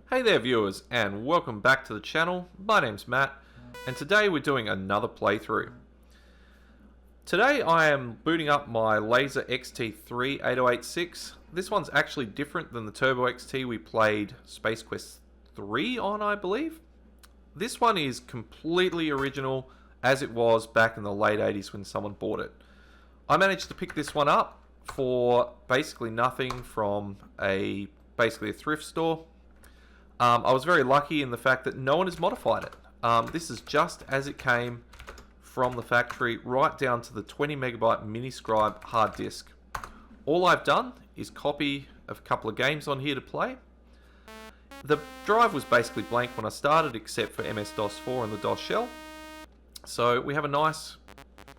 Hey there viewers, and welcome back to the channel. My name's Matt, and today we're doing another playthrough. Today I am booting up my Laser XT3 8086. This one's actually different than the Turbo XT we played Space Quest 3 on, I believe. This one is completely original as it was back in the late 80s when someone bought it. I managed to pick this one up for basically nothing from basically a thrift store. I was very lucky in the fact that no one has modified it. This is just as it came from the factory, right down to the 20 megabyte Miniscribe hard disk. All I've done is copy a couple of games on here to play. The drive was basically blank when I started, except for MS-DOS 4 and the DOS shell. So we have a nice,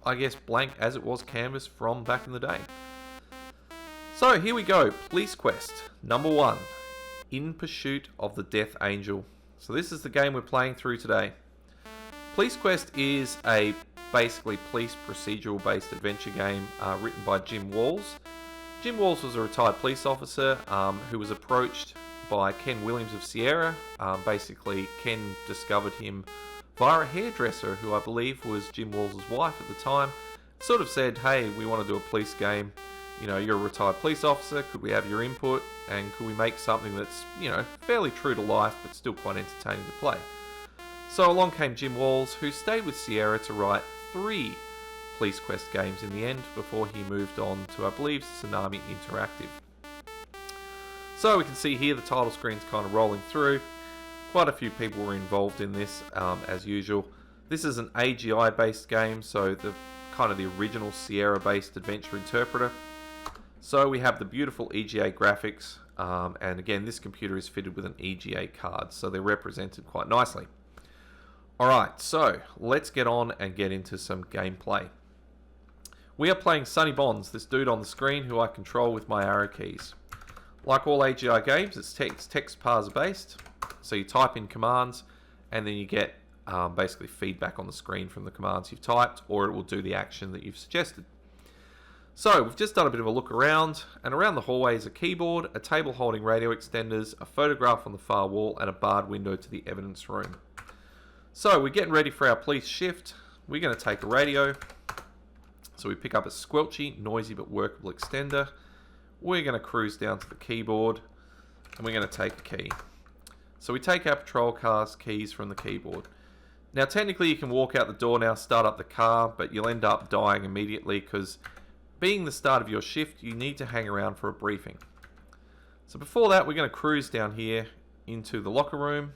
I guess, blank as it was canvas from back in the day. So here we go, Police Quest number 1. In Pursuit of the Death Angel. So this is the game we're playing through today. Police Quest is a basically police procedural based adventure game written by Jim Walls. Jim Walls was a retired police officer who was approached by Ken Williams of Sierra. Basically Ken discovered him via a hairdresser who I believe was Jim Walls' wife at the time. Sort of said, hey, we want to do a police game. You know, you're a retired police officer, could we have your input, and could we make something that's, you know, fairly true to life, but still quite entertaining to play. So along came Jim Walls, who stayed with Sierra to write 3 Police Quest games in the end, before he moved on to, I believe, Tsunami Interactive. So we can see here the title screen's kind of rolling through. Quite a few people were involved in this, as usual. This is an AGI based game, so the kind of the original Sierra based adventure interpreter. So we have the beautiful EGA graphics, and again this computer is fitted with an EGA card, so they're represented quite nicely. Alright, so let's get on and get into some gameplay. We are playing Sonny Bonds, this dude on the screen who I control with my arrow keys. Like all AGI games, it's text parser based, so you type in commands and then you get basically feedback on the screen from the commands you've typed, or it will do the action that you've suggested. So we've just done a bit of a look around, and around the hallway is a keyboard, a table holding radio extenders, a photograph on the far wall, and a barred window to the evidence room. So we're getting ready for our police shift. We're going to take a radio. So we pick up a squelchy, noisy but workable extender. We're going to cruise down to the keyboard, and we're going to take a key. So we take our patrol car's keys from the keyboard. Now technically you can walk out the door now, start up the car, but you'll end up dying immediately because being the start of your shift, you need to hang around for a briefing. So before that, we're going to cruise down here into the locker room.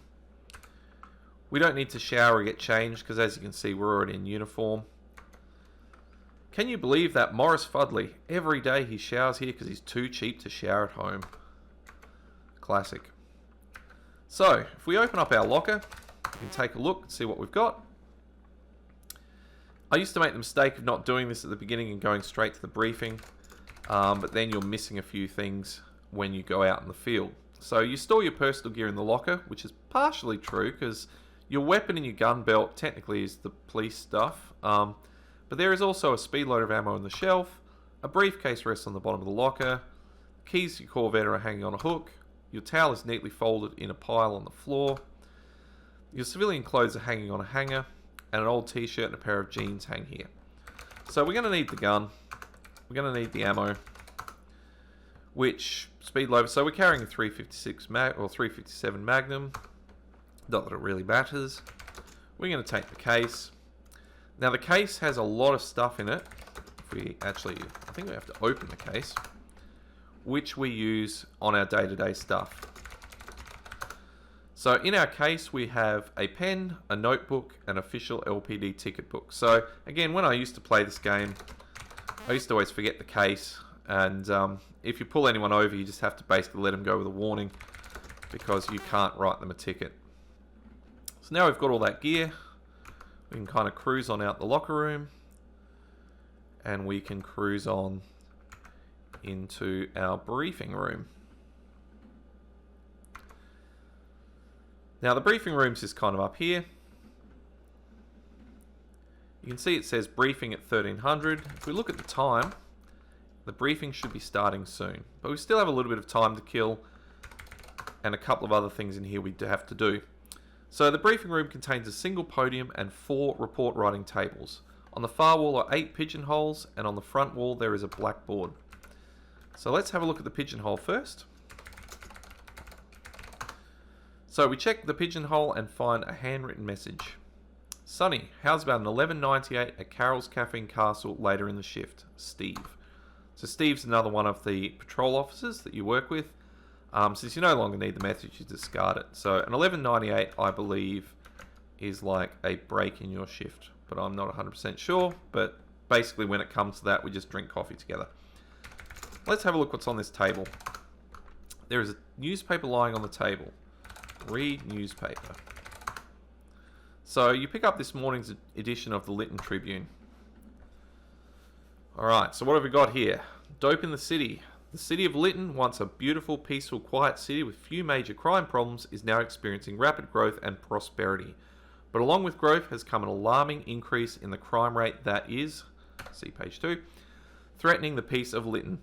We don't need to shower or get changed because as you can see, we're already in uniform. Can you believe that Morris Fudley, every day he showers here because he's too cheap to shower at home? Classic. So, if we open up our locker, we can take a look and see what we've got. I used to make the mistake of not doing this at the beginning and going straight to the briefing, but then you're missing a few things when you go out in the field. So you store your personal gear in the locker, which is partially true because your weapon and your gun belt technically is the police stuff, but there is also a speed loader of ammo on the shelf, a briefcase rests on the bottom of the locker, keys to your Corvette are hanging on a hook, your towel is neatly folded in a pile on the floor, your civilian clothes are hanging on a hanger, and an old t-shirt and a pair of jeans hang here. So we're going to need the gun, we're going to need the ammo, which speed loader, so we're carrying a 357 Magnum, not that it really matters. We're going to take the case. Now the case has a lot of stuff in it. If we actually, I think we have to open the case, which we use on our day-to-day stuff. So in our case we have a pen, a notebook, an official LPD ticket book. So again, when I used to play this game, I used to always forget the case, and if you pull anyone over you just have to basically let them go with a warning because you can't write them a ticket. So now we've got all that gear, we can kind of cruise on out the locker room and we can cruise on into our briefing room. Now the briefing room's just kind of up here. You can see it says briefing at 1300. If we look at the time, the briefing should be starting soon. But we still have a little bit of time to kill. and a couple of other things in here we have to do. So the briefing room contains a single podium and 4 report writing tables. On the far wall are 8 pigeonholes, and on the front wall there is a blackboard. So let's have a look at the pigeonhole first. So we check the pigeonhole and find a handwritten message. Sonny, how's about an 11.98 at Carol's Cafe and Castle later in the shift? Steve. So Steve's another one of the patrol officers that you work with. Since you no longer need the message, you discard it. So an 11.98, I believe, is like a break in your shift, but I'm not 100% sure. But basically when it comes to that, we just drink coffee together. Let's have a look what's on this table. There is a newspaper lying on the table. Read newspaper. So you pick up this morning's edition of the Lytton Tribune. Alright, so what have we got here? Dope in the city. The city of Lytton, once a beautiful, peaceful, quiet city with few major crime problems, is now experiencing rapid growth and prosperity. But along with growth has come an alarming increase in the crime rate that is, see page 2, threatening the peace of Lytton.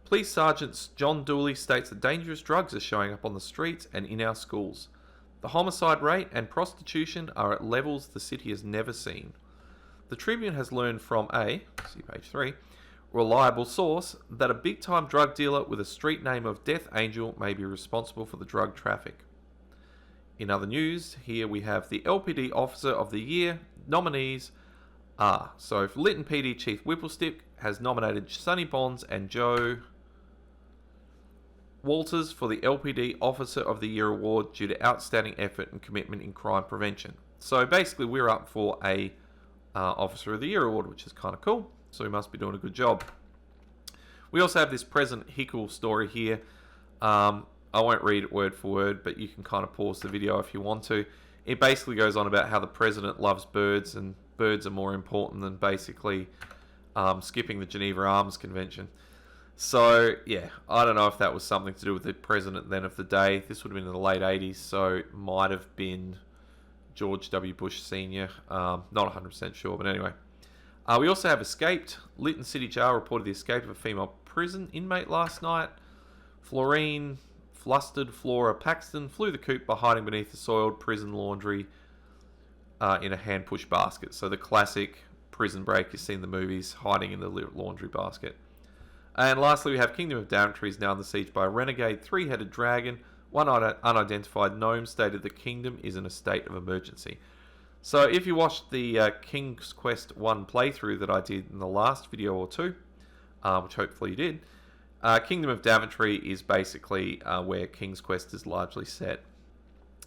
Police Sergeant John Dooley states that dangerous drugs are showing up on the streets and in our schools. The homicide rate and prostitution are at levels the city has never seen. The Tribune has learned from a, see page 3, reliable source that a big-time drug dealer with a street name of Death Angel may be responsible for the drug traffic. In other news, here we have the LPD Officer of the Year nominees are, so for Lytton PD Chief Whipplestick has nominated Sonny Bonds and Joe Walters for the LPD Officer of the Year award due to outstanding effort and commitment in crime prevention. So basically we're up for a Officer of the Year award, which is kind of cool. So we must be doing a good job. We also have this President Hickle story here. I won't read it word for word, but you can kind of pause the video if you want to. It basically goes on about how the President loves birds and birds are more important than basically skipping the Geneva Arms Convention. So, yeah, I don't know if that was something to do with the president then of the day. This would have been in the late 80s, so it might have been George W. Bush Sr. Not 100% sure, but anyway. We also have escaped. Lytton City Jail reported the escape of a female prison inmate last night. Florine Flustered Flora Paxton flew the coop by hiding beneath the soiled prison laundry in a hand-push basket. So the classic prison break you see in the movies, hiding in the laundry basket. And lastly, we have Kingdom of Daventry is now under siege by a renegade 3-headed dragon. One unidentified gnome stated the kingdom is in a state of emergency. So if you watched the King's Quest 1 playthrough that I did in the last video or two, which hopefully you did, Kingdom of Daventry is basically where King's Quest is largely set.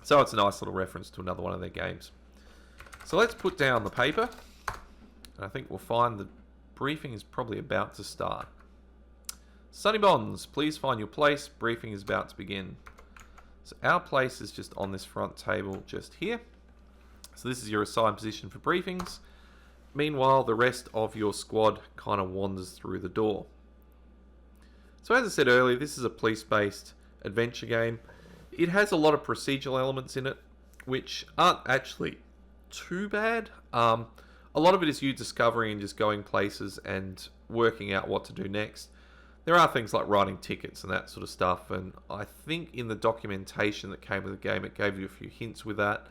So it's a nice little reference to another one of their games. So let's put down the paper. And I think we'll find the briefing is probably about to start. Sonny Bonds, please find your place. Briefing is about to begin. So our place is just on this front table just here. So this is your assigned position for briefings. Meanwhile, the rest of your squad kind of wanders through the door. So as I said earlier, this is a police-based adventure game. It has a lot of procedural elements in it, which aren't actually too bad. A lot of it is you discovering and just going places and working out what to do next. There are things like writing tickets and that sort of stuff, and I think in the documentation that came with the game, it gave you a few hints with that.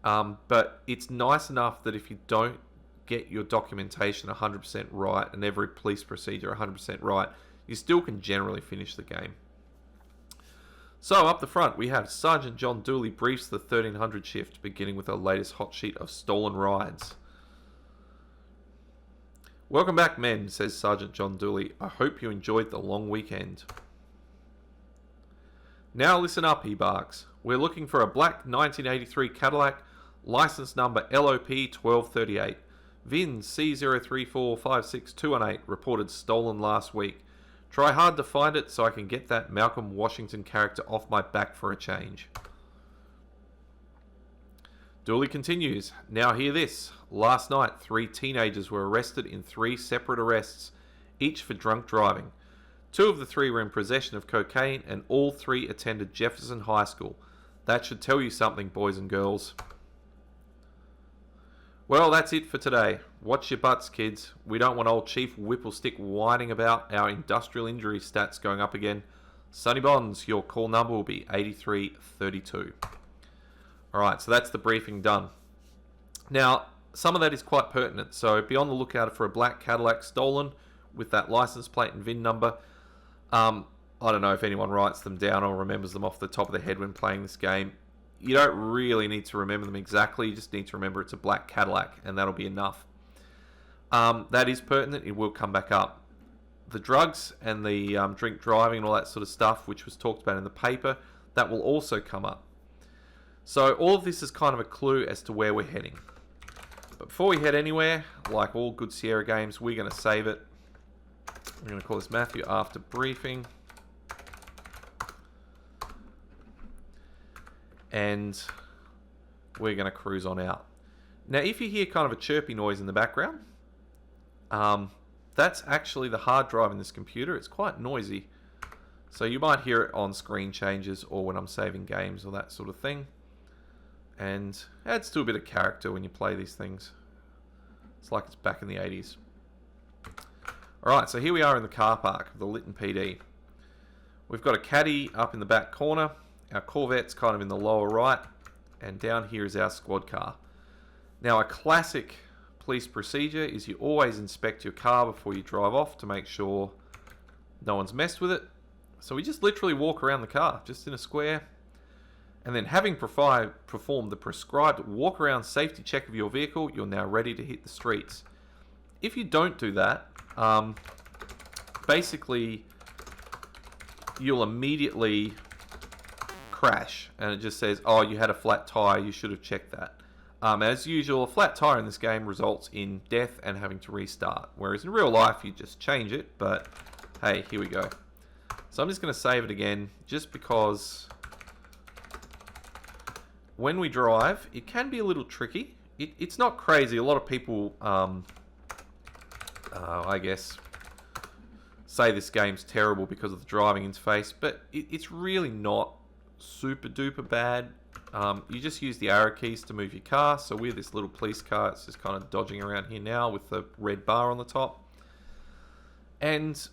But it's nice enough that if you don't get your documentation 100% right and every police procedure 100% right, you still can generally finish the game. So up the front, we have Sergeant John Dooley briefs the 1300 shift, beginning with our latest hot sheet of stolen rides. Welcome back, men, says Sergeant John Dooley. I hope you enjoyed the long weekend. Now listen up, he barks. We're looking for a black 1983 Cadillac, license number LOP 1238. VIN C0345621 reported stolen last week. Try hard to find it so I can get that Malcolm Washington character off my back for a change. Dooley continues, now hear this. Last night, 3 teenagers were arrested in 3 separate arrests, each for drunk driving. 2 of the 3 were in possession of cocaine and all 3 attended Jefferson High School. That should tell you something, boys and girls. Well, that's it for today. Watch your butts, kids. We don't want old Chief Whipplestick whining about our industrial injury stats going up again. Sonny Bonds, your call number will be 8332. Alright, so that's the briefing done. Now, some of that is quite pertinent, so be on the lookout for a black Cadillac stolen with that license plate and VIN number. I don't know if anyone writes them down or remembers them off the top of their head when playing this game. You don't really need to remember them exactly, you just need to remember it's a black Cadillac, and that'll be enough. That is pertinent, it will come back up. The drugs and the drink driving and all that sort of stuff, which was talked about in the paper, that will also come up. So all of this is kind of a clue as to where we're heading. But before we head anywhere, like all good Sierra games, we're going to save it. We're going to call this Matthew after briefing. And we're going to cruise on out. Now, if you hear kind of a chirpy noise in the background, that's actually the hard drive in this computer. It's quite noisy. So you might hear it on screen changes or when I'm saving games or that sort of thing. And adds to a bit of character when you play these things. It's like it's back in the 80s. Alright, so here we are in the car park of the Lytton PD. We've got a caddy up in the back corner. Our Corvette's kind of in the lower right. And down here is our squad car. Now, a classic police procedure is you always inspect your car before you drive off to make sure no one's messed with it. So we just literally walk around the car, just in a square. And then having performed the prescribed walk around safety check of your vehicle, you're now ready to hit the streets. If you don't do that, basically you'll immediately crash. And it just says, oh, you had a flat tire, you should have checked that. As usual, a flat tire in this game results in death and having to restart. Whereas in real life, you just change it. But hey, here we go. So I'm just going to save it again, just because when we drive, it can be a little tricky. It's not crazy. A lot of people, I guess, say this game's terrible because of the driving interface, but it's really not super duper bad. You just use the arrow keys to move your car. So we're this little police car. It's just kind of dodging around here now with the red bar on the top. And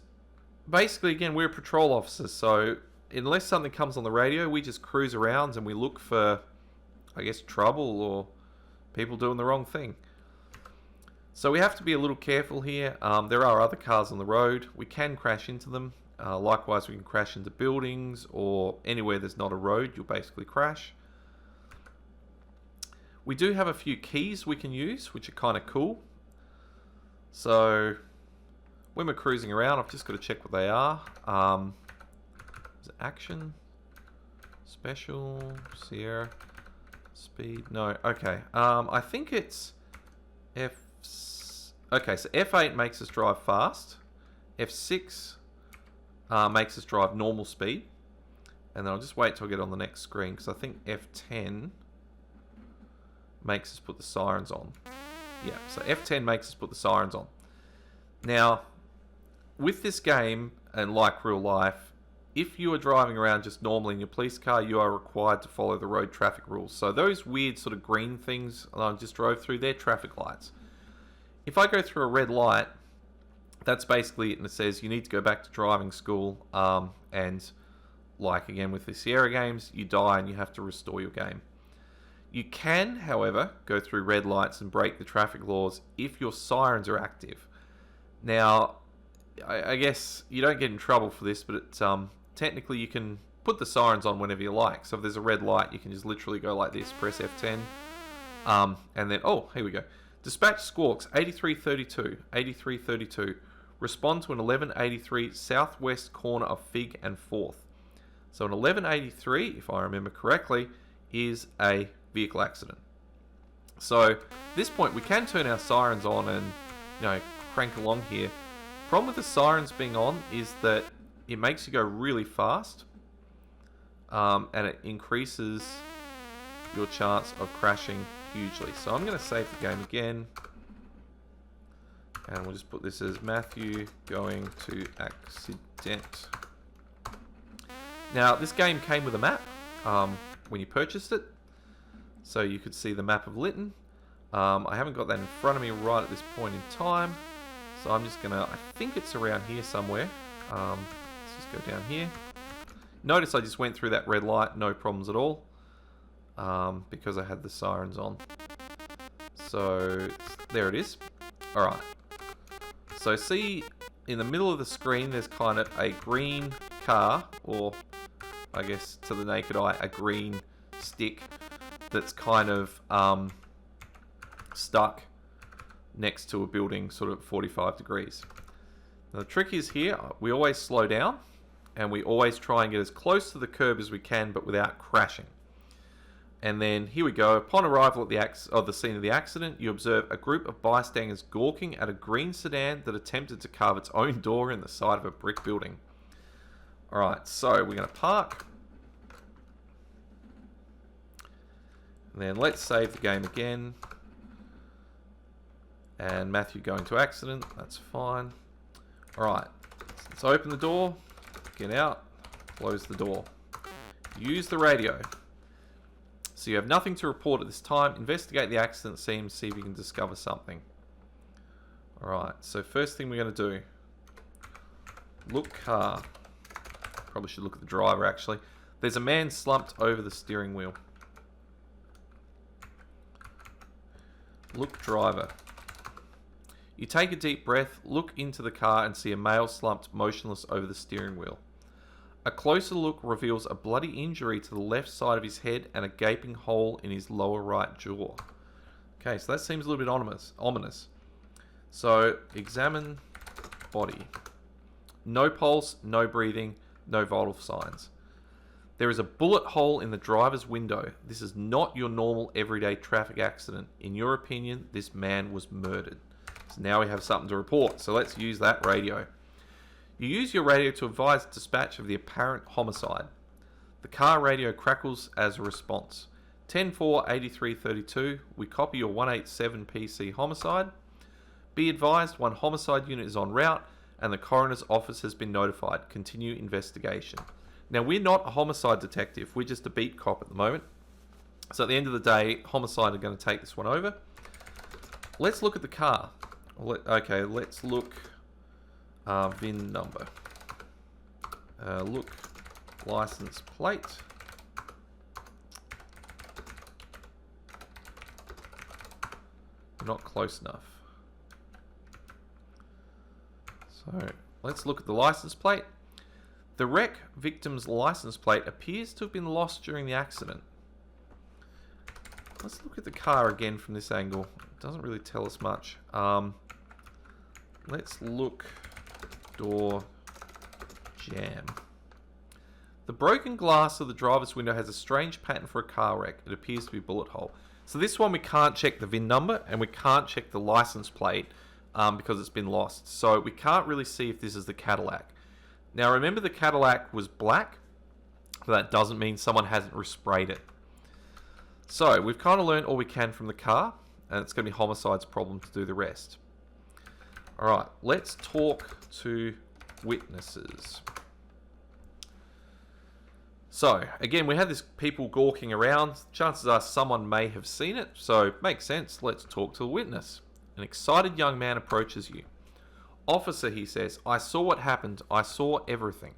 basically, again, we're patrol officers. So unless something comes on the radio, we just cruise around and we look for, I guess, trouble or people doing the wrong thing. So we have to be a little careful here. There are other cars on the road. We can crash into them. Likewise, we can crash into buildings or anywhere there's not a road, you'll basically crash. We do have a few keys we can use, which are kind of cool. So when we're cruising around, I've just got to check what they are. Is it action? Special? Sierra? Speed? No, okay. I think it's F... Okay, so F8 makes us drive fast. F6 makes us drive normal speed. And then I'll just wait till I get on the next screen, because I think F10 makes us put the sirens on. Yeah, so F10 makes us put the sirens on. Now, with this game, and like real life, if you are driving around just normally in your police car, you are required to follow the road traffic rules. So those weird sort of green things that I just drove through, they're traffic lights. If I go through a red light, that's basically it, and it says you need to go back to driving school, and like again with the Sierra games, you die and you have to restore your game. You can, however, go through red lights and break the traffic laws if your sirens are active. Now, I guess you don't get in trouble for this, but technically you can put the sirens on whenever you like. So if there's a red light, you can just literally go like this, press F10, and then, oh, here we go. Dispatch Squawks 8332, 8332. Respond to an 1183 southwest corner of Fig and 4th. So an 1183, if I remember correctly, is a vehicle accident. So at this point we can turn our sirens on and, you know, crank along here. Problem with the sirens being on is that it makes you go really fast, and it increases your chance of crashing hugely. So I'm going to save the game again, and we'll just put this as Matthew going to accident. Now this game came with a map when you purchased it, so you could see the map of Lytton. I haven't got that in front of me right at this point in time, so I'm just gonna, I think it's around here somewhere. Let's just go down here. Notice I just went through that red light, no problems at all, because I had the sirens on. So there it is. Alright. So see, in the middle of the screen there's kind of a green car, or I guess to the naked eye a green stick that's kind of stuck next to a building sort of 45 degrees. Now the trick is here, we always slow down and we always try and get as close to the curb as we can but without crashing. And then here we go. Upon arrival at the scene of the accident, you observe a group of bystanders gawking at a green sedan that attempted to carve its own door in the side of a brick building. Alright, so we're going to park. And then let's save the game again. And Matthew going to accident, that's fine. Alright, let's open the door, get out, close the door. Use the radio. So you have nothing to report at this time. Investigate the accident scene, see if you can discover something. Alright, so first thing we're going to do. Look car. Probably should look at the driver actually. There's a man slumped over the steering wheel. Look driver. You take a deep breath, look into the car and see a male slumped motionless over the steering wheel. A closer look reveals a bloody injury to the left side of his head and a gaping hole in his lower right jaw. Okay, so that seems a little bit ominous. So, examine body. No pulse, no breathing, no vital signs. There is a bullet hole in the driver's window. This is not your normal everyday traffic accident. In your opinion, this man was murdered. So now we have something to report. So let's use that radio. You use your radio to advise dispatch of the apparent homicide. The car radio crackles as a response. 10-4-83-32, we copy your 187 PC homicide. Be advised, one homicide unit is en route and the coroner's office has been notified. Continue investigation. Now, we're not a homicide detective, we're just a beat cop at the moment. So at the end of the day, homicide are going to take this one over. Let's look at the car. Okay, let's look VIN number. Look license plate. Not close enough. So let's look at the license plate. The wreck victim's license plate appears to have been lost during the accident. Let's look at the car again from this angle. It doesn't really tell us much. Let's look. Door jam. The broken glass of the driver's window has a strange pattern for a car wreck. It appears to be a bullet hole. So this one we can't check the VIN number and we can't check the license plate because it's been lost. So we can't really see if this is the Cadillac. Now remember the Cadillac was black, but that doesn't mean someone hasn't resprayed it. So we've kind of learned all we can from the car, and it's going to be homicide's problem to do the rest. Alright, let's talk to witnesses. So, again, we had this people gawking around. Chances are someone may have seen it, so makes sense. Let's talk to a witness. An excited young man approaches you. Officer, he says, I saw what happened. I saw everything.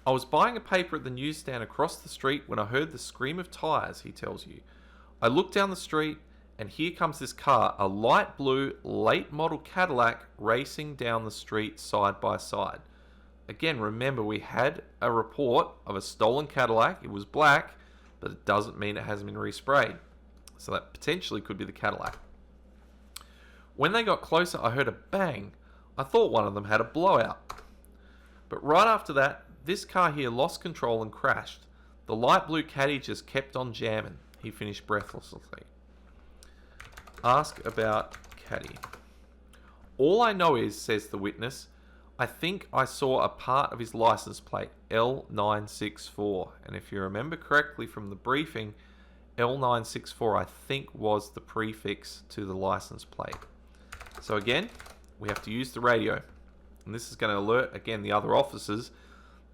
I was buying a paper at the newsstand across the street when I heard the scream of tires, he tells you. I looked down the street and here comes this car, a light blue, late model Cadillac racing down the street side by side. Again, remember we had a report of a stolen Cadillac. It was black, but it doesn't mean it hasn't been resprayed. So that potentially could be the Cadillac. When they got closer, I heard a bang. I thought one of them had a blowout. But right after that, this car here lost control and crashed. The light blue Caddy just kept on jamming. He finished breathlessly. Ask about Caddy. All I know is, says the witness, I think I saw a part of his license plate, L964. And if you remember correctly from the briefing, L964 I think was the prefix to the license plate. So again, we have to use the radio. And this is going to alert, again, the other officers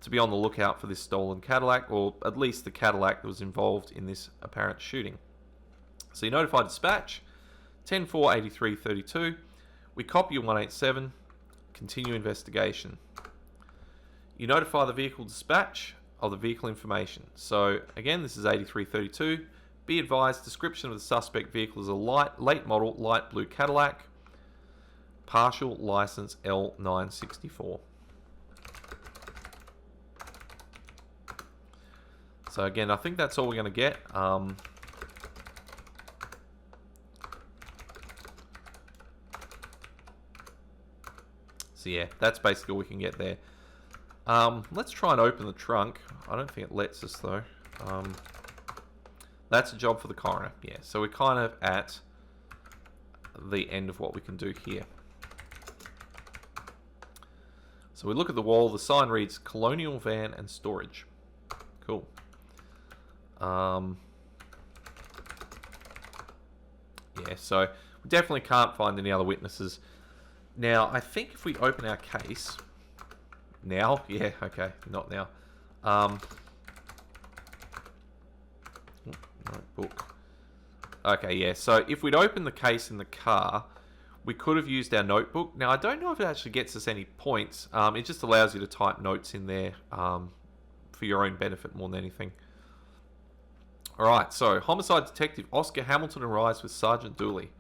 to be on the lookout for this stolen Cadillac, or at least the Cadillac that was involved in this apparent shooting. So you notify dispatch, 10-4-83-32. We copy your 187, continue investigation. you notify the vehicle dispatch of the vehicle information. So again, this is 8332. Be advised, description of the suspect vehicle is a late model light blue Cadillac, partial license L964. So again, I think that's all we're going to get. So yeah, that's basically all we can get there. Let's try and open the trunk. I don't think it lets us though. That's a job for the coroner. Yeah, so we're kind of at the end of what we can do here. So we look at the wall. The sign reads Colonial Van and Storage. Cool. Yeah, so we definitely can't find any other witnesses. Now, I think if we open our case... Now? Yeah, okay, not now. Notebook. Okay, yeah, so if we'd opened the case in the car, we could have used our notebook. Now, I don't know if it actually gets us any points. It just allows you to type notes in there for your own benefit more than anything. Alright, so Homicide Detective Oscar Hamilton arrives with Sergeant Dooley.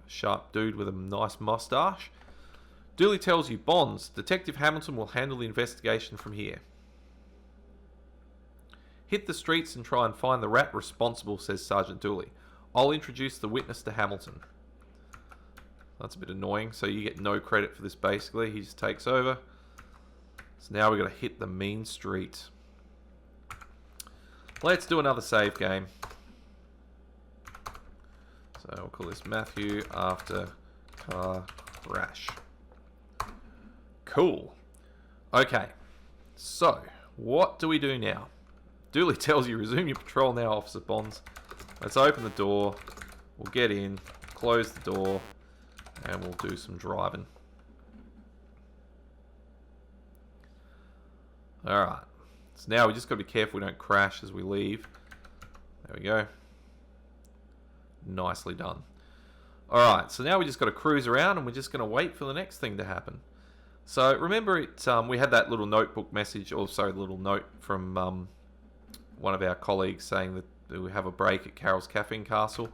Sharp dude with a nice mustache. Dooley tells you, Bonds, Detective Hamilton will handle the investigation from here. Hit the streets and try and find the rat responsible, says Sergeant Dooley. I'll introduce the witness to Hamilton. That's a bit annoying, so you get no credit for this basically. He just takes over. So now we've got to hit the mean street. Let's do another save game. So we'll call this Matthew after car crash. Cool. Okay. So, what do we do now? Dooley tells you, resume your patrol now, Officer Bonds. Let's open the door. We'll get in, close the door, and we'll do some driving. Alright. So now we just got to be careful we don't crash as we leave. There we go. Nicely done. Alright, so now we just got to cruise around and we're just going to wait for the next thing to happen. So remember, we had that little notebook message, or sorry, little note from one of our colleagues saying that we have a break at Carol's Cafe and Castle.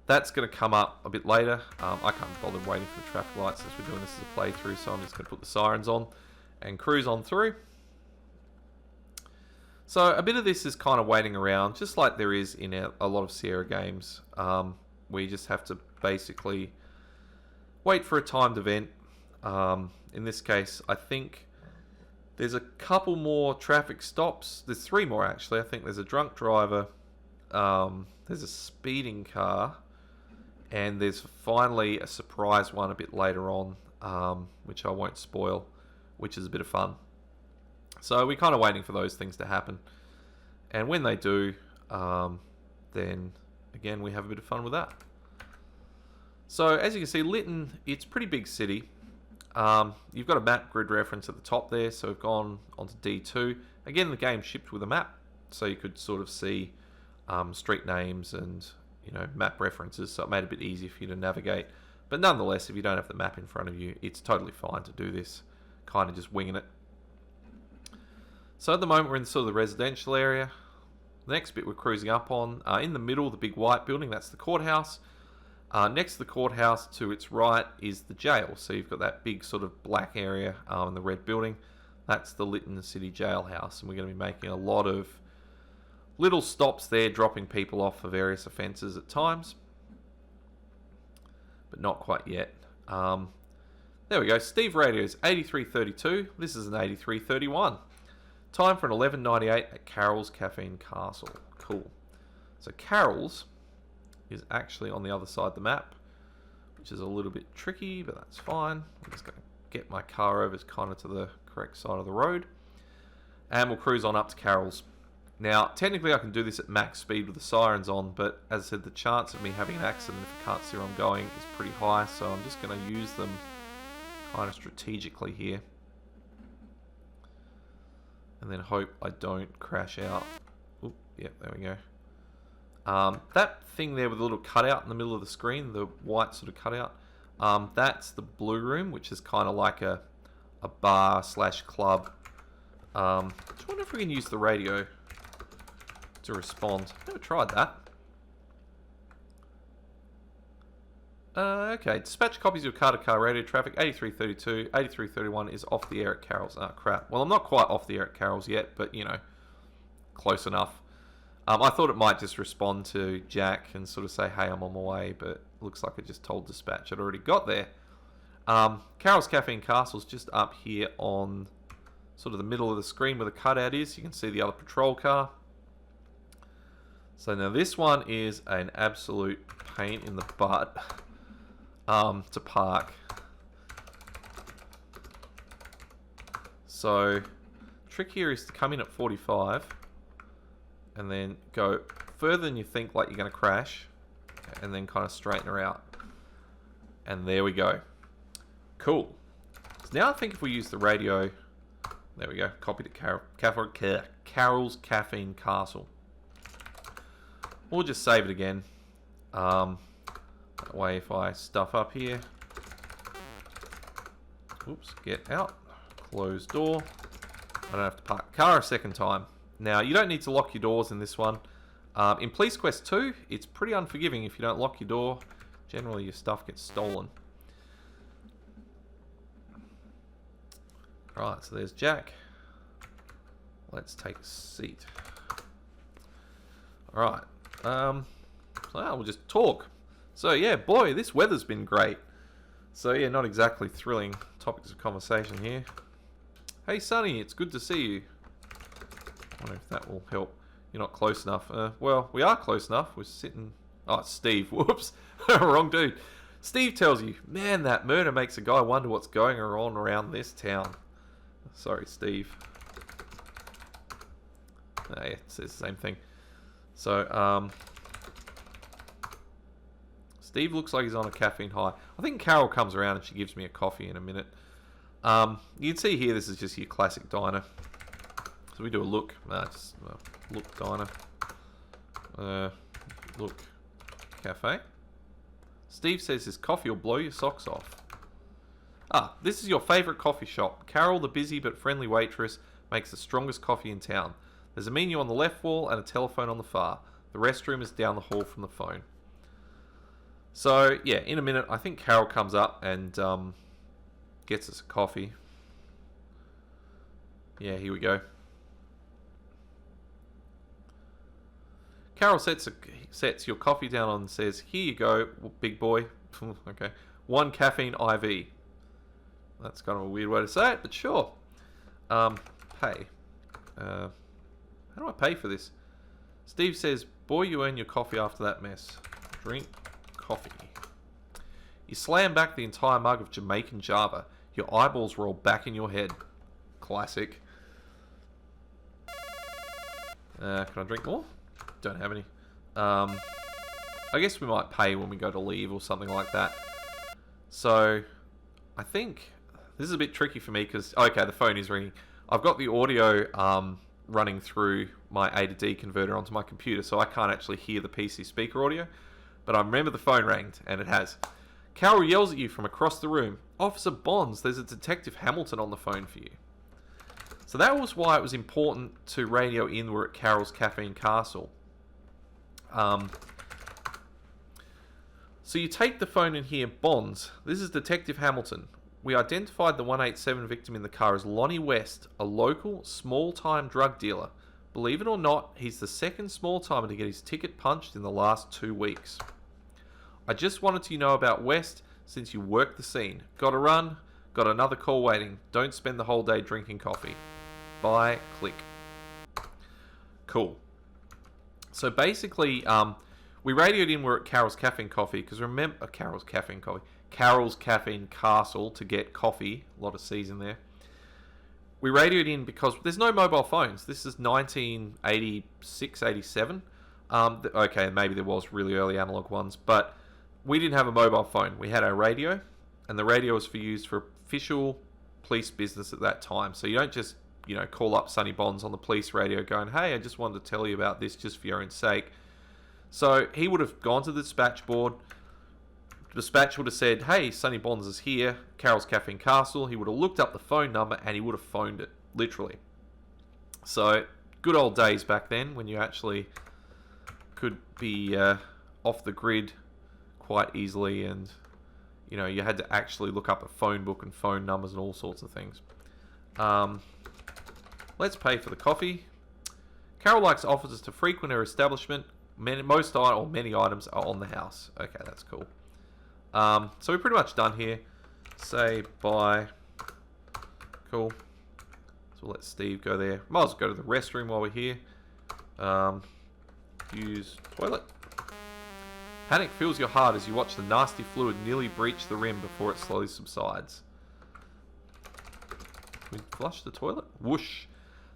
That's going to come up a bit later. I can't bother waiting for the traffic lights since we're doing this as a playthrough, so I'm just going to put the sirens on and cruise on through. So a bit of this is kind of waiting around, just like there is in a lot of Sierra games. We just have to basically wait for a timed event. In this case, I think there's a couple more traffic stops. There's 3 more actually. I think there's a drunk driver, there's a speeding car, and there's finally a surprise one a bit later on, which I won't spoil, which is a bit of fun. So we're kind of waiting for those things to happen. And when they do, then again, we have a bit of fun with that. So as you can see, Lytton, it's a pretty big city. You've got a map grid reference at the top there, so we've gone onto D2. Again, the game shipped with a map, so you could sort of see street names and map references, so it made it a bit easier for you to navigate. But nonetheless, if you don't have the map in front of you, it's totally fine to do this, kind of just winging it. So at the moment we're in sort of the residential area. The next bit we're cruising up on, in the middle, the big white building, that's the courthouse. Next to the courthouse to its right is the jail. So you've got that big sort of black area in the red building. That's the Lytton City Jailhouse. And we're going to be making a lot of little stops there, dropping people off for various offences at times. But not quite yet. There we go. Steve Radio's 8332. This is an 8331. Time for an 11.98 at Carol's Cafe and Castle. Cool. So Carol's is actually on the other side of the map, which is a little bit tricky, but that's fine. I'm just going to get my car over kind of to the correct side of the road, and we'll cruise on up to Carol's. Now, technically I can do this at max speed with the sirens on, but as I said, the chance of me having an accident if I can't see where I'm going is pretty high, so I'm just going to use them kind of strategically here. And then hope I don't crash out. Oop, yep, there we go. That thing there with a little cutout in the middle of the screen, the white sort of cutout, that's the blue room, which is kind of like a a bar / club. I just wonder if we can use the radio to respond. Never tried that. Okay, dispatch copies of car-to-car radio traffic. 8332, 8331 is off the air at Carol's. Oh, crap. Well, I'm not quite off the air at Carol's yet, but, you know, close enough. I thought it might just respond to Jack and sort of say, hey, I'm on my way, but it looks like it just told dispatch I'd already got there. Carol's Cafe and Castle's just up here on sort of the middle of the screen where the cutout is. You can see the other patrol car. So now this one is an absolute pain in the butt to park. So trick here is to come in at 45 and then go further than you think, like you're going to crash, and then kind of straighten her out. And there we go. Cool. So now I think if we use the radio, there we go, copy to Carol's Caffeine Castle. We'll just save it again. That way if I stuff up here, oops, get out, close door, I don't have to park the car a second time. Now, you don't need to lock your doors in this one. In Police Quest 2, it's pretty unforgiving if you don't lock your door. Generally, your stuff gets stolen. Right, so there's Jack. Let's take a seat. Alright, so we'll just talk. So yeah, boy, this weather's been great. So yeah, not exactly thrilling topics of conversation here. Hey Sonny, it's good to see you. I wonder if that will help. You're not close enough. Well, we are close enough. We're sitting... Oh, it's Steve. Whoops. Wrong dude. Steve tells you, man, that murder makes a guy wonder what's going on around this town. Sorry, Steve. Yeah, it says the same thing. So, Steve looks like he's on a caffeine high. I think Carol comes around and she gives me a coffee in a minute. You can see here, this is just your classic diner. So we do a look. Look diner. Look cafe. Steve says his coffee will blow your socks off. Ah, this is your favourite coffee shop. Carol, the busy but friendly waitress, makes the strongest coffee in town. There's a menu on the left wall and a telephone on the far. The restroom is down the hall from the phone. So, yeah, in a minute, I think Carol comes up and gets us a coffee. Yeah, here we go. Carol sets your coffee down and says, here you go, big boy. Okay. 1 caffeine IV. That's kind of a weird way to say it, but sure. Pay. How do I pay for this? Steve says, boy, you earn your coffee after that mess. Drink coffee. You slam back the entire mug of Jamaican Java. Your eyeballs roll back in your head. Classic. Can I drink more? Don't have any. I guess we might pay when we go to leave or something like that. So, I think this is a bit tricky for me because, okay, the phone is ringing. I've got the audio running through my A to D converter onto my computer, so I can't actually hear the PC speaker audio. But I remember the phone rang, and it has. Carol yells at you from across the room. Officer Bonds, there's a Detective Hamilton on the phone for you. So that was why it was important to radio in we're at Carol's Caffeine Castle. So you take the phone in here, Bonds. This is Detective Hamilton. We identified the 187 victim in the car as Lonnie West, a local, small-time drug dealer. Believe it or not, he's the second small-timer to get his ticket punched in the last 2 weeks. I just wanted you to know about West since you worked the scene. Gotta run, got another call waiting. Don't spend the whole day drinking coffee. Bye, click. Cool. So basically, we radioed in we're at Carol's Caffeine Coffee, because remember, Carol's Caffeine Castle to get coffee. A lot of C's in there. We radioed in because there's no mobile phones. This is 1986, 87. Okay, maybe there was really early analog ones, but we didn't have a mobile phone. We had our radio, and the radio was used for official police business at that time. So you don't just, call up Sonny Bonds on the police radio going, hey, I just wanted to tell you about this just for your own sake. So he would have gone to the dispatch board, The dispatcher would have said, hey, Sonny Bonds is here, Carol's Cafe and Castle. He would have looked up the phone number and he would have phoned it, literally. So, good old days back then when you actually could be off the grid quite easily, and you know, you had to actually look up a phone book and phone numbers and all sorts of things. Let's pay for the coffee. Carol likes offers to frequent her establishment. Many items are on the house. Okay, that's cool. So we're pretty much done here. Say bye. Cool. So we'll let Steve go there. Might as well go to the restroom while we're here. Use toilet. Panic fills your heart as you watch the nasty fluid nearly breach the rim before it slowly subsides. Can we flush the toilet? Whoosh.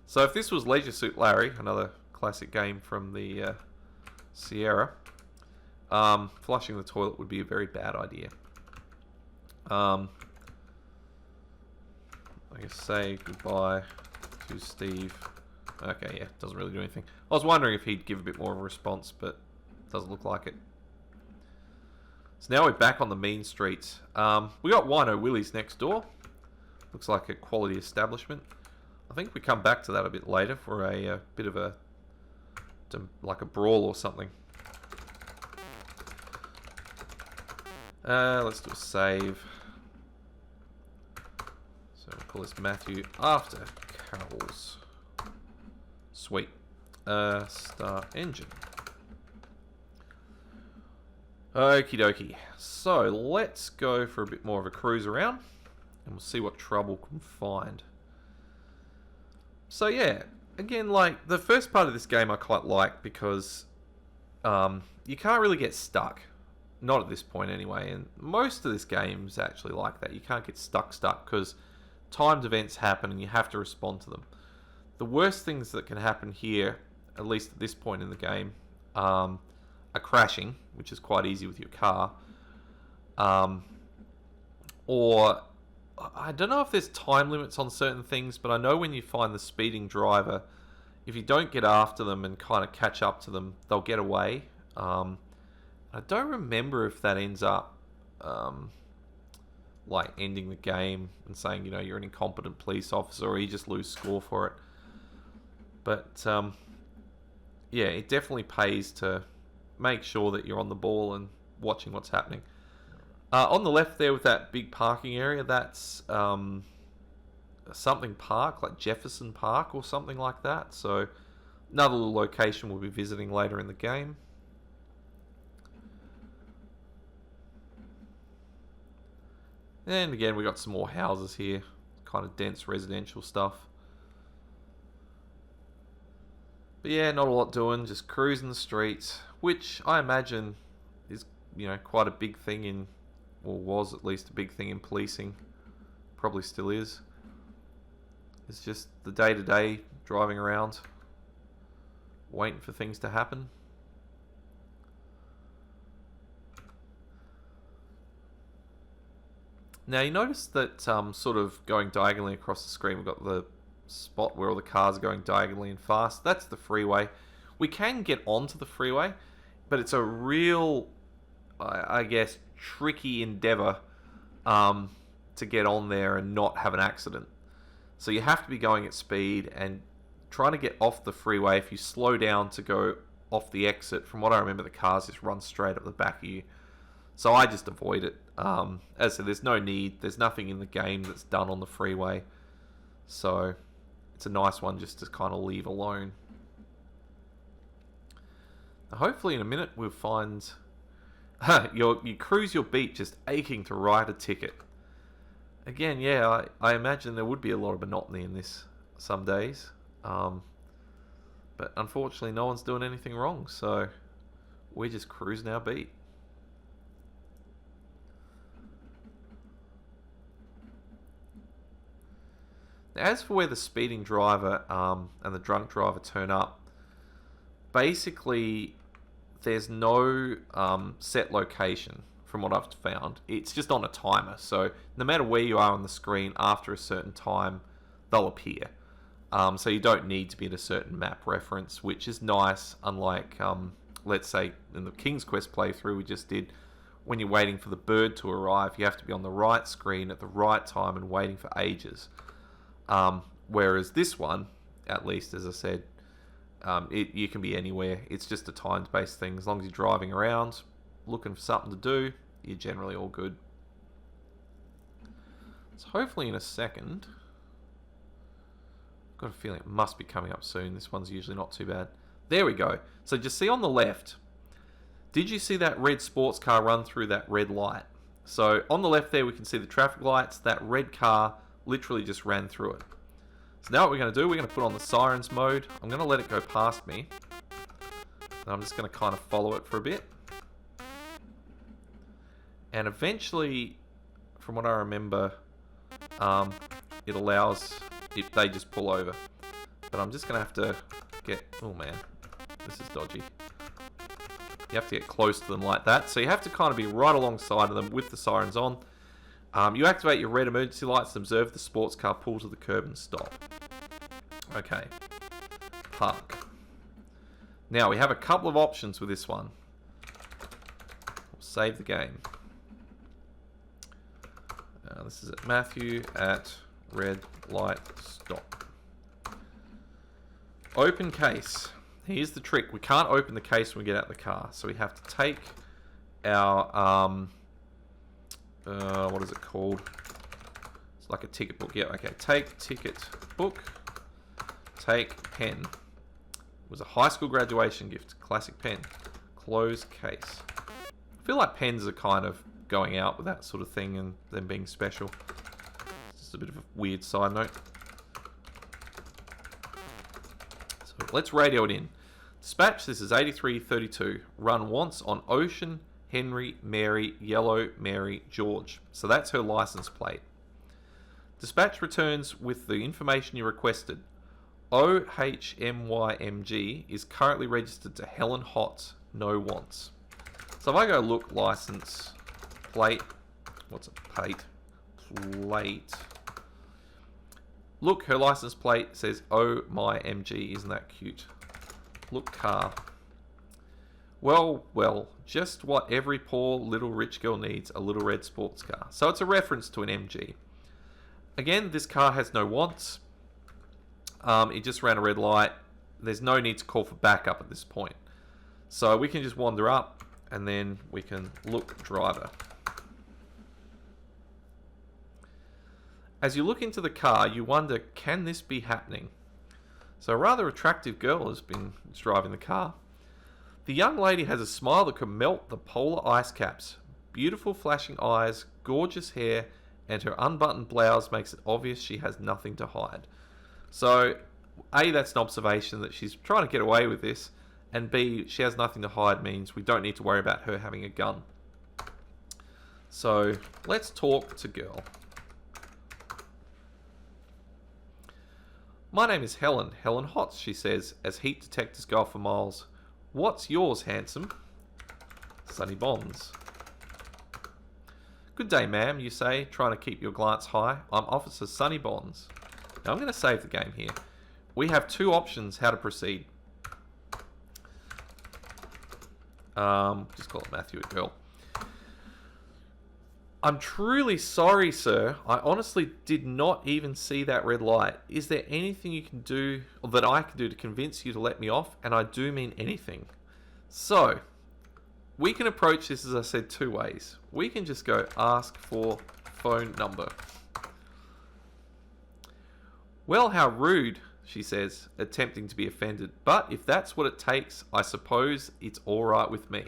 So if this was Leisure Suit Larry, another classic game from the Sierra, flushing the toilet would be a very bad idea. I guess say goodbye to Steve. Okay, yeah, doesn't really do anything. I was wondering if he'd give a bit more of a response, but doesn't look like it. So now we're back on the mean streets. We got Wino Willie's next door. Looks like a quality establishment. I think we come back to that a bit later for a bit of a, like a brawl or something. Let's do a save. So we'll call this Matthew after Carol's. Sweet. Start engine. Okie dokie. So let's go for a bit more of a cruise around and we'll see what trouble we can find. So yeah, again, like the first part of this game I quite like because you can't really get stuck. Not at this point anyway, and most of this game is actually like that. You can't get stuck because timed events happen and you have to respond to them. The worst things that can happen here, at least at this point in the game, are crashing, which is quite easy with your car, or I don't know if there's time limits on certain things, but I know when you find the speeding driver, if you don't get after them and kind of catch up to them, they'll get away. I don't remember if that ends up like ending the game and saying, you know, you're an incompetent police officer or you just lose score for it. But yeah, it definitely pays to make sure that you're on the ball and watching what's happening. On the left there with that big parking area, that's something park, like Jefferson Park or something like that. So another little location we'll be visiting later in the game. And again, we got some more houses here, kind of dense residential stuff. But yeah, not a lot doing, just cruising the streets, which I imagine is, you know, quite a big thing in, or was at least a big thing in policing. Probably still is. It's just the day-to-day driving around, waiting for things to happen. Now you notice that sort of going diagonally across the screen, we've got the spot where all the cars are going diagonally and fast. That's the freeway. We can get onto the freeway, but it's a real, I guess, tricky endeavor to get on there and not have an accident. So you have to be going at speed and trying to get off the freeway. If you slow down to go off the exit, from what I remember, the cars just run straight up the back of you. So I just avoid it. As I said, there's no need. There's nothing in the game that's done on the freeway. So it's a nice one just to kind of leave alone. Now, hopefully in a minute we'll find... you cruise your beat just aching to write a ticket. Again, yeah, I imagine there would be a lot of monotony in this some days. But unfortunately no one's doing anything wrong. So we're just cruising our beat. As for where the speeding driver and the drunk driver turn up, basically there's no set location from what I've found. It's just on a timer, so no matter where you are on the screen, after a certain time they'll appear. So you don't need to be in a certain map reference, which is nice, unlike let's say in the King's Quest playthrough we just did, when you're waiting for the bird to arrive, you have to be on the right screen at the right time and waiting for ages. Whereas this one, at least as I said, you can be anywhere. It's just a times-based thing. As long as you're driving around, looking for something to do, you're generally all good. So hopefully in a second, I've got a feeling it must be coming up soon. This one's usually not too bad. There we go. So just see on the left, did you see that red sports car run through that red light? So on the left there we can see the traffic lights. That red car literally just ran through it. So now what we're going to do, we're going to put on the sirens mode. I'm going to let it go past me. And I'm just going to kind of follow it for a bit. And eventually, from what I remember, it allows, they just pull over. But I'm just going to have to get, oh man, this is dodgy. You have to get close to them like that. So you have to kind of be right alongside of them with the sirens on. You activate your red emergency lights and observe the sports car pull to the curb and stop. Okay. Park. Now we have a couple of options with this one. We'll save the game. This is at Matthew at red light stop. Open case. Here's the trick. We can't open the case when we get out of the car. So we have to take our, what is it called? It's like a ticket book. Yeah, okay. Take ticket book. Take pen. It was a high school graduation gift. Classic pen. Close case. I feel like pens are kind of going out with that sort of thing and them being special. It's just a bit of a weird side note. So let's radio it in. Dispatch, this is 8332. Run once on Ocean, Henry, Mary, Yellow, Mary, George. So that's her license plate. Dispatch returns with the information you requested. OHMYMG is currently registered to Helen Hotz, no wants. So if I go look license plate, what's a plate? Plate. Look, her license plate says Oh My MG, isn't that cute? Look, car. Well, just what every poor little rich girl needs, a little red sports car. So it's a reference to an MG. Again, this car has no wants. It just ran a red light. There's no need to call for backup at this point. So we can just wander up and then we can look driver. As you look into the car, you wonder, can this be happening? So a rather attractive girl has been driving the car. The young lady has a smile that could melt the polar ice caps. Beautiful flashing eyes, gorgeous hair, and her unbuttoned blouse makes it obvious she has nothing to hide. So, A, that's an observation that she's trying to get away with this, and B, she has nothing to hide means we don't need to worry about her having a gun. So, let's talk to girl. My name is Helen Hotz, she says, as heat detectors go off for miles. What's yours, handsome? Sunny Bonds. Good day, ma'am, you say, trying to keep your glance high. I'm Officer Sunny Bonds. Now I'm going to save the game here. We have two options how to proceed. Just call it Matthew at girl. I'm truly sorry, sir. I honestly did not even see that red light. Is there anything you can do, or that I can do to convince you to let me off? And I do mean anything. So, we can approach this, as I said, two ways. We can just go ask for phone number. Well, how rude, she says, attempting to be offended. But if that's what it takes, I suppose it's all right with me.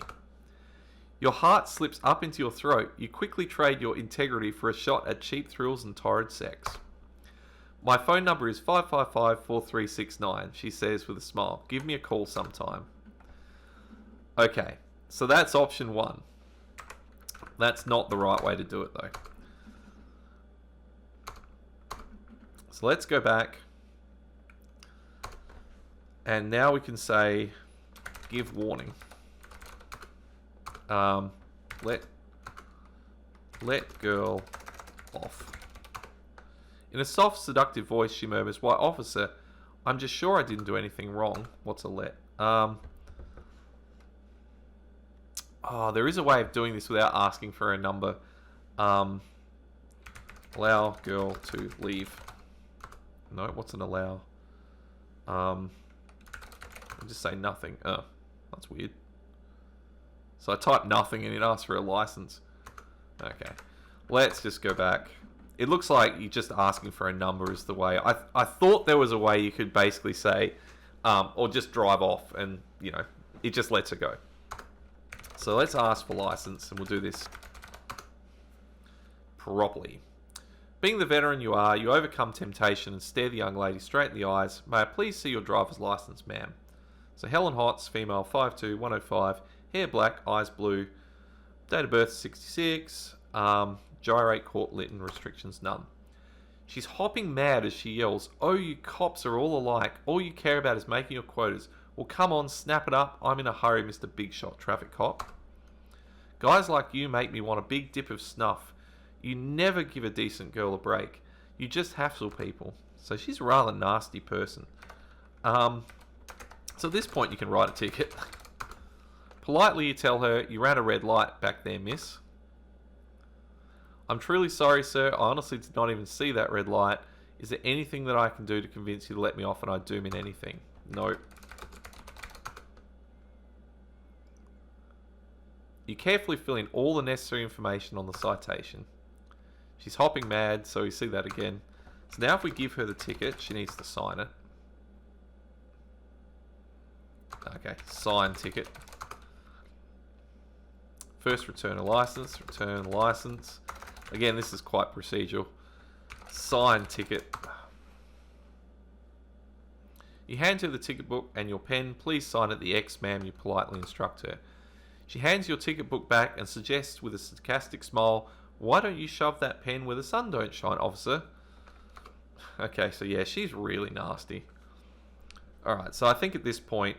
Your heart slips up into your throat. You quickly trade your integrity for a shot at cheap thrills and torrid sex. My phone number is 555-4369, she says with a smile. Give me a call sometime. Okay, so that's option one. That's not the right way to do it though. So let's go back. And now we can say, give warning. Let girl off. In a soft, seductive voice, she murmurs, why, officer, I'm just sure I didn't do anything wrong. What's a let? Oh, there is a way of doing this without asking for a number. Allow girl to leave. No, what's an allow? I'll just say nothing. Oh, that's weird. So I type nothing and it asks for a license. Okay, let's just go back. It looks like you're just asking for a number is the way. I thought there was a way you could basically say, or just drive off and, you know, it just lets it go. So let's ask for license and we'll do this properly. Being the veteran you are, you overcome temptation and stare the young lady straight in the eyes. May I please see your driver's license, ma'am? So Helen Hotz, female, 5'2", 105, hair black, eyes blue, date of birth 66, gyrate, court, Lytton, restrictions none. She's hopping mad as she yells, "Oh, you cops are all alike. All you care about is making your quotas. Well, come on, snap it up. I'm in a hurry, Mr. Big Shot Traffic Cop. Guys like you make me want a big dip of snuff. You never give a decent girl a break. You just hassle people." So she's a rather nasty person. So at this point you can write a ticket. Politely you tell her, "You ran a red light back there, miss." "I'm truly sorry, sir. I honestly did not even see that red light. Is there anything that I can do to convince you to let me off?" And I do mean anything. No. You carefully fill in all the necessary information on the citation. She's hopping mad, so we see that again. So now if we give her the ticket, she needs to sign it. Okay, sign ticket. First return a license, return license. Again, this is quite procedural. Sign ticket. You hand her the ticket book and your pen. "Please sign at the X, ma'am," you politely instruct her. She hands your ticket book back and suggests with a sarcastic smile, "Why don't you shove that pen where the sun don't shine, officer?" Okay, so yeah, she's really nasty. Alright, so I think at this point,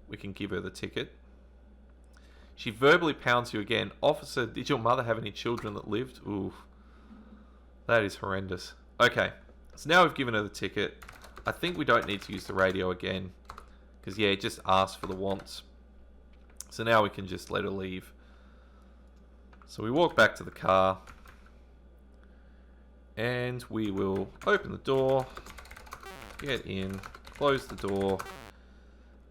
we can give her the ticket. She verbally pounds you again. "Officer, did your mother have any children that lived?" Ooh, that is horrendous. Okay, so now we've given her the ticket. I think we don't need to use the radio again, because yeah, it just asks for the wants. So now we can just let her leave. So we walk back to the car and we will open the door, get in, close the door,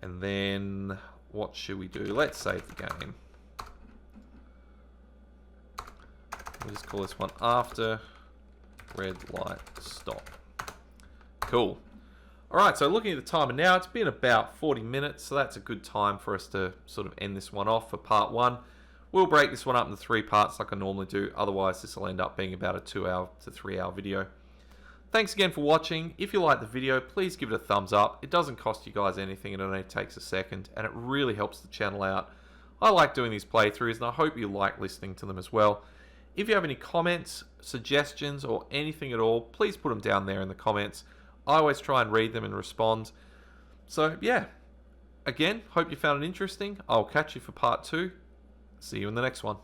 and then what should we do? Let's save the game. We'll just call this one After Red Light Stop. Cool. Alright, so looking at the timer now, it's been about 40 minutes, so that's a good time for us to sort of end this one off for part 1. We'll break this one up into 3 parts like I normally do, otherwise this will end up being about a 2 to 3 hour video. Thanks again for watching. If you liked the video, please give it a thumbs up. It doesn't cost you guys anything, it only takes a second, and it really helps the channel out. I like doing these playthroughs, and I hope you like listening to them as well. If you have any comments, suggestions, or anything at all, please put them down there in the comments. I always try and read them and respond. So yeah, again, hope you found it interesting. I'll catch you for part 2. See you in the next one.